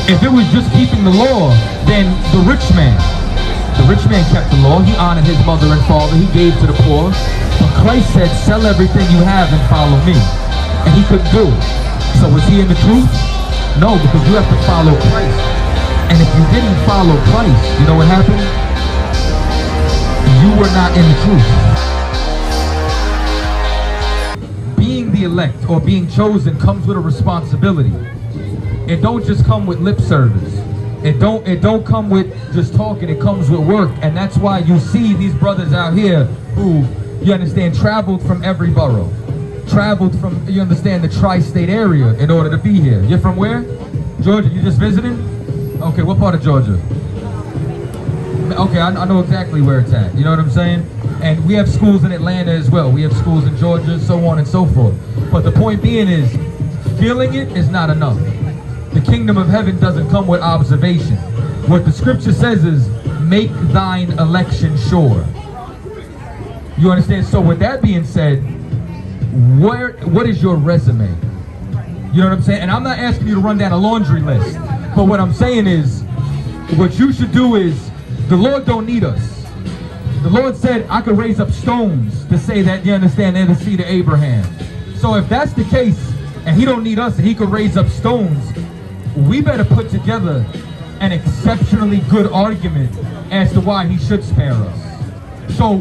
If it was just keeping the law, then the rich man kept the law. He honored his mother and father. He gave to the poor. But Christ said, sell everything you have and follow me. And he couldn't do it. So was he in the truth? No, because you have to follow Christ. And if you didn't follow Christ, you know what happened? You were not in the truth. Being the elect or being chosen comes with a responsibility. It don't just come with lip service. It don't come with just talking. It comes with work. And that's why you see these brothers out here who, you understand, traveled from every borough. Traveled from, you understand, the tri-state area in order to be here. You're from where? Georgia. You just visiting? Okay, what part of Georgia? Okay, I know exactly where it's at. You know what I'm saying? And we have schools in Atlanta as well. We have schools in Georgia, so on and so forth. But the point being is, feeling it is not enough. The kingdom of heaven doesn't come with observation. What the scripture says is, make thine election sure. You understand? So with that being said, what is your resume? You know what I'm saying? And I'm not asking you to run down a laundry list. But what I'm saying is, what you should do is, the Lord don't need us. The Lord said, I could raise up stones to say that, you understand, they're the seed of Abraham. So if that's the case, and he don't need us, and he could raise up stones, we better put together an exceptionally good argument as to why he should spare us. So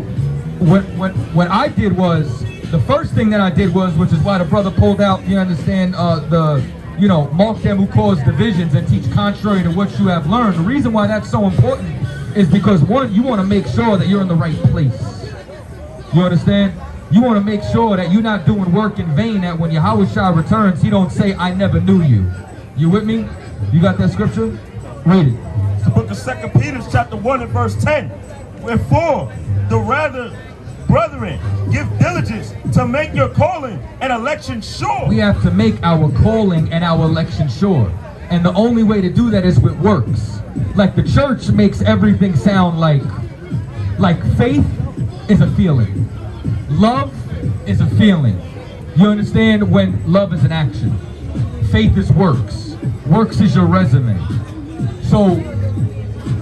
what I did was, the first thing that I did was, which is why the brother pulled out, you understand, mark them who cause divisions and teach contrary to what you have learned. The reason why that's so important is because, one, you want to make sure that you're in the right place. You understand? You want to make sure that you're not doing work in vain, that when Yahushua returns, he don't say, I never knew you. You with me? You got that scripture? Read it. It's the book of 2 Peter, chapter 1 and verse 10. Wherefore, the rather, brethren, give diligence to make your calling and election sure. We have to make our calling and our election sure. And the only way to do that is with works. Like the church makes everything sound like faith is a feeling. Love is a feeling. You understand? When love is an action. Faith is works. Works is your resume. So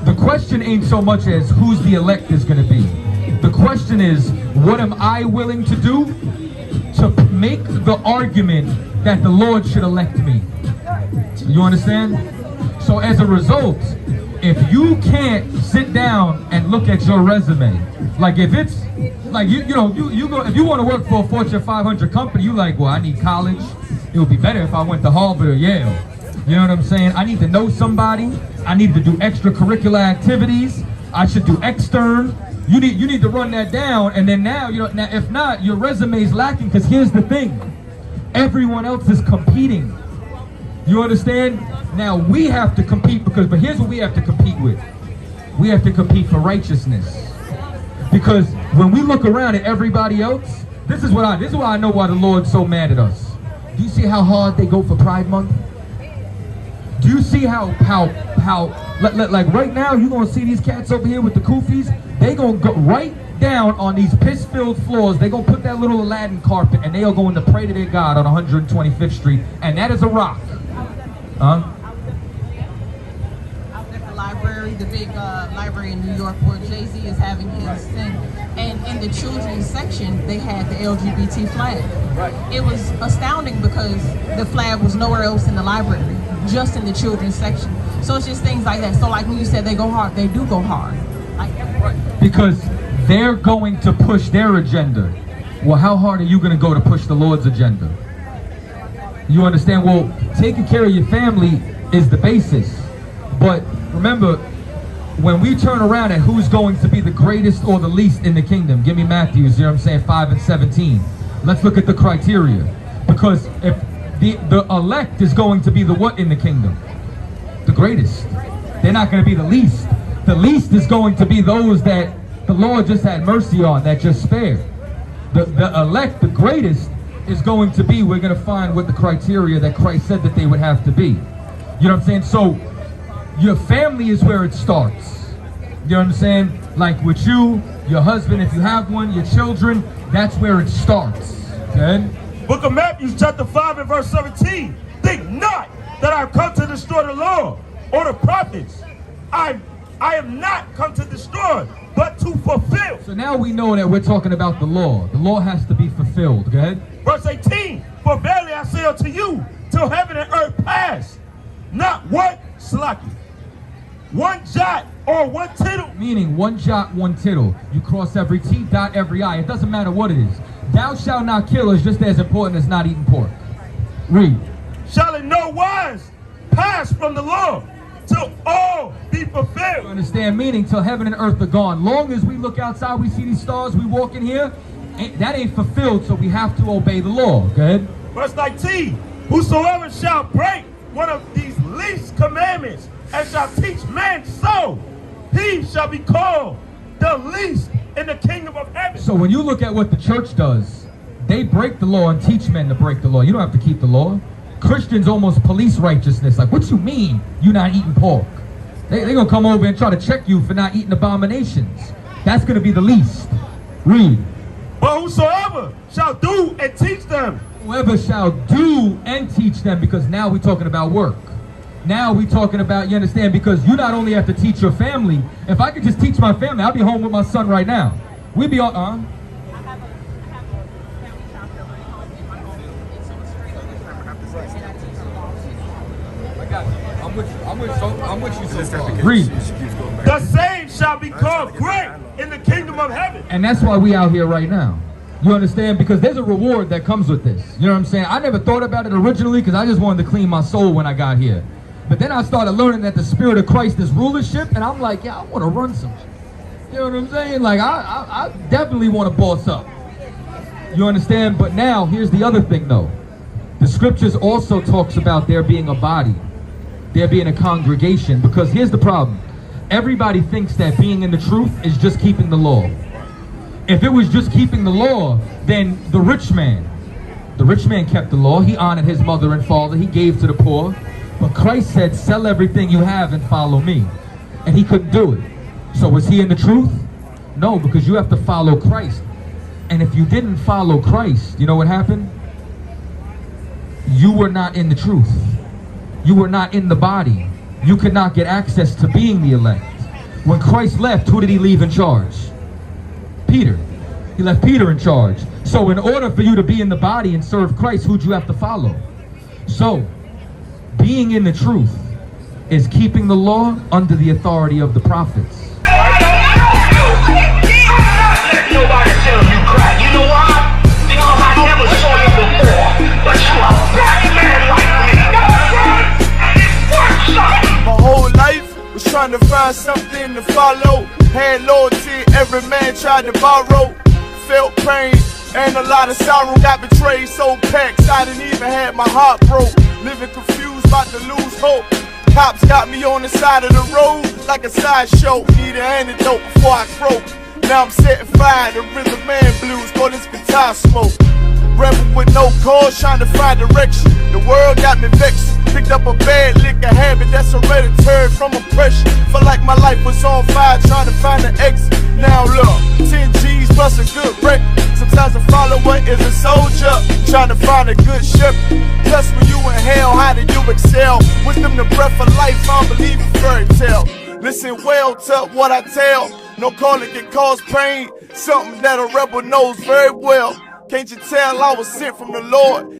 the question ain't so much as who's the elect is going to be. The question is, what am I willing to do to make the argument that the Lord should elect me? You understand? So as a result, if you can't sit down and look at your resume, like if it's like you go, if you want to work for a Fortune 500 company, you like, well, I need college. It would be better if I went to Harvard or Yale. You know what I'm saying? I need to know somebody. I need to do extracurricular activities. I should do extern. You need to run that down, and then now if not, your resume is lacking. Because here's the thing, everyone else is competing. You understand? Now we have to compete but here's what we have to compete with. We have to compete for righteousness. Because when we look around at everybody else, this is why I know why the Lord's so mad at us. Do you see how hard they go for Pride Month? Do you see how like right now you're gonna see these cats over here with the kufis? They gonna go right down on these piss-filled floors. They gonna put that little Aladdin carpet and they are going to pray to their God on 125th Street, and that is a rock. Out at the library, the big library in New York, where Jay-Z is having his thing, and in the children's section they had the LGBT flag. Right. It was astounding because the flag was nowhere else in the library, just in the children's section. So it's just things like that. So like when you said they go hard, they do go hard. Because they're going to push their agenda. Well, how hard are you going to go to push the Lord's agenda? You understand? Well, taking care of your family is the basis. But remember, when we turn around at who's going to be the greatest or the least in the kingdom, give me Matthew's, you know what I'm saying, 5 and 17. Let's look at the criteria. Because if the elect is going to be the what in the kingdom? The greatest. They're not going to be the least. The least is going to be those that the Lord just had mercy on, that just spared. The elect, the greatest, is going to be, we're going to find what the criteria that Christ said that they would have to be. You know what I'm saying? So your family is where it starts. You know what I'm saying? Like with you, your husband, if you have one, your children, that's where it starts. Okay? Book of Matthew, chapter 5 and verse 17. Think not that I've come to destroy the law or the prophets. I have not come to destroy, but to fulfill. So now we know that we're talking about the law. The law has to be fulfilled. Go ahead. Verse 18, for verily I say unto you, till heaven and earth pass, not one slaki, one jot or one tittle. Meaning one jot, one tittle. You cross every T, dot every I. It doesn't matter what it is. Thou shalt not kill is just as important as not eating pork. Read. Shall in no wise pass from the law till all be fulfilled. You understand? Meaning till heaven and earth are gone. Long as we look outside, we see these stars, we walk in here, that ain't fulfilled, so we have to obey the law. Go ahead. Verse 19, whosoever shall break one of these least commandments and shall teach men so, he shall be called the least in the kingdom of heaven. So when you look at what the church does, they break the law and teach men to break the law. You don't have to keep the law. Christians almost police righteousness. Like, what you mean you not eating pork? They're going to come over and try to check you for not eating abominations. That's going to be the least. Read. But whosoever shall do and teach them. Whoever shall do and teach them, because now we're talking about work. Now we're talking about, you understand, because you not only have to teach your family. If I could just teach my family, I'll be home with my son right now. We'd be all, I'm with you so far. Read. The same shall be called great in the kingdom of heaven. And that's why we out here right now. You understand? Because there's a reward that comes with this. You know what I'm saying? I never thought about it originally because I just wanted to clean my soul when I got here. But then I started learning that the Spirit of Christ is rulership, and I'm like, yeah, I want to run some shit. You know what I'm saying? Like, I definitely want to boss up. You understand? But now, here's the other thing, though. The scriptures also talks about there being a body. There being a congregation. Because here's the problem. Everybody thinks that being in the truth is just keeping the law. If it was just keeping the law, then the rich man kept the law. He honored his mother and father. He gave to the poor. But Christ said, sell everything you have and follow me. And he couldn't do it. So was he in the truth? No, because you have to follow Christ. And if you didn't follow Christ, you know what happened? You were not in the truth. You were not in the body. You could not get access to being the elect. When Christ left, who did he leave in charge? Peter. He left Peter in charge. So in order for you to be in the body and serve Christ, who'd you have to follow? So, being in the truth is keeping the law under the authority of the prophets. Nobody tell you crack. You know why? Because I never saw you before. But you a black man like me. And it works out. My whole life was trying to find something to follow. Had loyalty, every man tried to borrow. Felt pain and a lot of sorrow. Got betrayed, so packed, I didn't even have my heart broke. Living confused, about to lose hope. Cops got me on the side of the road like a sideshow. Need an antidote before I croak. Now I'm setting fire to rhythm man blues, boy, this guitar smoke. Rebel with no cause, trying to find direction. The world got me vexed. Picked up a bad liquor habit that's hereditary from oppression. Felt like my life was on fire, trying to find an exit. Now look, 10 G's plus a good wreck. Sometimes a follower is a soldier, trying to find a good shepherd. Plus when you in hell, how do you excel? Wisdom the breath of life, I don't believe in fairy tale. Listen well to what I tell. No calling can cause pain, something that a rebel knows very well. Can't you tell I was sent from the Lord?